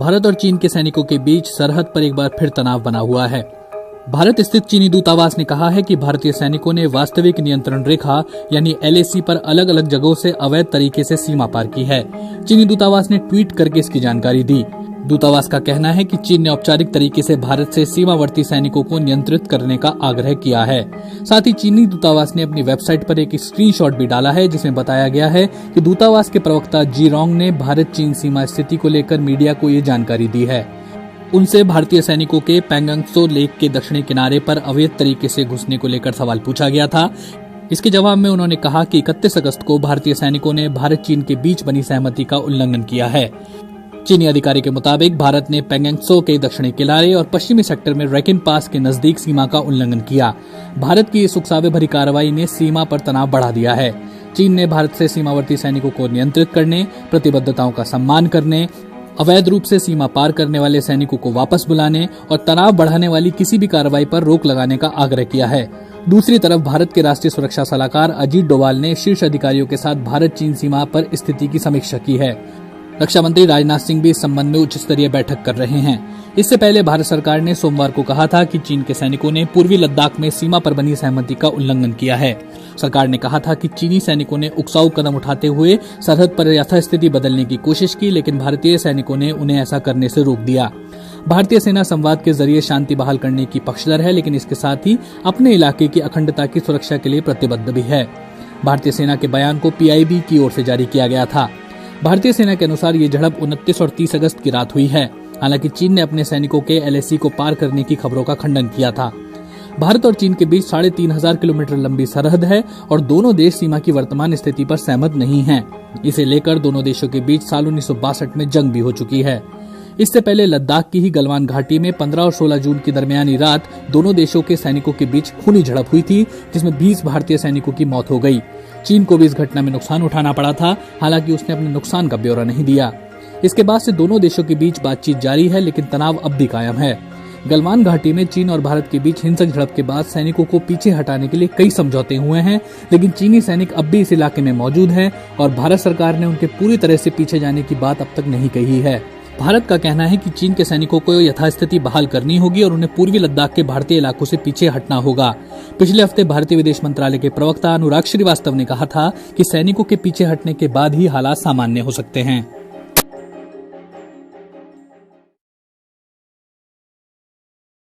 भारत और चीन के सैनिकों के बीच सरहद पर एक बार फिर तनाव बना हुआ है। भारत स्थित चीनी दूतावास ने कहा है कि भारतीय सैनिकों ने वास्तविक नियंत्रण रेखा यानी LAC पर अलग अलग जगहों से अवैध तरीके से सीमा पार की है। चीनी दूतावास ने ट्वीट करके इसकी जानकारी दी। दूतावास का कहना है कि चीन ने औपचारिक तरीके से भारत से सीमावर्ती सैनिकों को नियंत्रित करने का आग्रह किया है। साथ ही चीनी दूतावास ने अपनी वेबसाइट पर एक स्क्रीनशॉट भी डाला है, जिसमें बताया गया है कि दूतावास के प्रवक्ता जी रोंग ने भारत चीन सीमा स्थिति को लेकर मीडिया को ये जानकारी दी है। उनसे भारतीय सैनिकों के पैंगोंग त्सो लेक के दक्षिणी किनारे पर अवैध तरीके से घुसने को लेकर सवाल पूछा गया था। इसके जवाब में उन्होंने कहा कि 31 अगस्त को भारतीय सैनिकों ने भारत चीन के बीच बनी सहमति का उल्लंघन किया है। चीनी अधिकारी के मुताबिक भारत ने पैंगोंग त्सो के दक्षिणी किनारे और पश्चिमी सेक्टर में रैकिन पास के नजदीक सीमा का उल्लंघन किया। भारत की इस उकसावे भरी कार्रवाई ने सीमा पर तनाव बढ़ा दिया है। चीन ने भारत से सीमावर्ती सैनिकों को नियंत्रित करने, प्रतिबद्धताओं का सम्मान करने, अवैध रूप से सीमा पार करने वाले सैनिकों को वापस बुलाने और तनाव बढ़ाने वाली किसी भी कार्रवाई पर रोक लगाने का आग्रह किया है। दूसरी तरफ भारत के राष्ट्रीय सुरक्षा सलाहकार अजीत डोवाल ने शीर्ष अधिकारियों के साथ भारत चीन सीमा पर स्थिति की समीक्षा की है। रक्षा मंत्री राजनाथ सिंह भी इस संबंध में उच्च स्तरीय बैठक कर रहे हैं। इससे पहले भारत सरकार ने सोमवार को कहा था कि चीन के सैनिकों ने पूर्वी लद्दाख में सीमा पर बनी सहमति का उल्लंघन किया है। सरकार ने कहा था कि चीनी सैनिकों ने उकसाऊ कदम उठाते हुए सरहद पर यथास्थिति बदलने की कोशिश की, लेकिन भारतीय सैनिकों ने उन्हें ऐसा करने से रोक दिया। भारतीय सेना संवाद के जरिए शांति बहाल करने की पक्षधर है, लेकिन इसके साथ ही अपने इलाके की अखंडता की सुरक्षा के लिए प्रतिबद्ध भी है। भारतीय सेना के बयान को PIB की ओर से जारी किया गया था। भारतीय सेना के अनुसार ये झड़प 29 और 30 अगस्त की रात हुई है। हालांकि चीन ने अपने सैनिकों के LAC को पार करने की खबरों का खंडन किया था। भारत और चीन के बीच 3500 किलोमीटर लंबी सरहद है और दोनों देश सीमा की वर्तमान स्थिति पर सहमत नहीं हैं। इसे लेकर दोनों देशों के बीच साल 1962 में जंग भी हो चुकी है। इससे पहले लद्दाख की ही गलवान घाटी में 15 और 16 जून की दरमियानी रात दोनों देशों के सैनिकों के बीच खूनी झड़प हुई थी, जिसमें 20 भारतीय सैनिकों की मौत हो गई। चीन को भी इस घटना में नुकसान उठाना पड़ा था, हालांकि उसने अपने नुकसान का ब्यौरा नहीं दिया। इसके बाद से दोनों देशों के बीच बातचीत जारी है, लेकिन तनाव अब भी कायम है। गलवान घाटी में चीन और भारत के बीच हिंसक झड़प के बाद सैनिकों को पीछे हटाने के लिए कई समझौते हुए हैं, लेकिन चीनी सैनिक अब भी इस इलाके में मौजूद हैं और भारत सरकार ने उनके पूरी तरह से पीछे जाने की बात अब तक नहीं कही है। भारत का कहना है कि चीन के सैनिकों को यथास्थिति बहाल करनी होगी और उन्हें पूर्वी लद्दाख के भारतीय इलाकों से पीछे हटना होगा। पिछले हफ्ते भारतीय विदेश मंत्रालय के प्रवक्ता अनुराग श्रीवास्तव ने कहा था कि सैनिकों के पीछे हटने के बाद ही हालात सामान्य हो सकते हैं।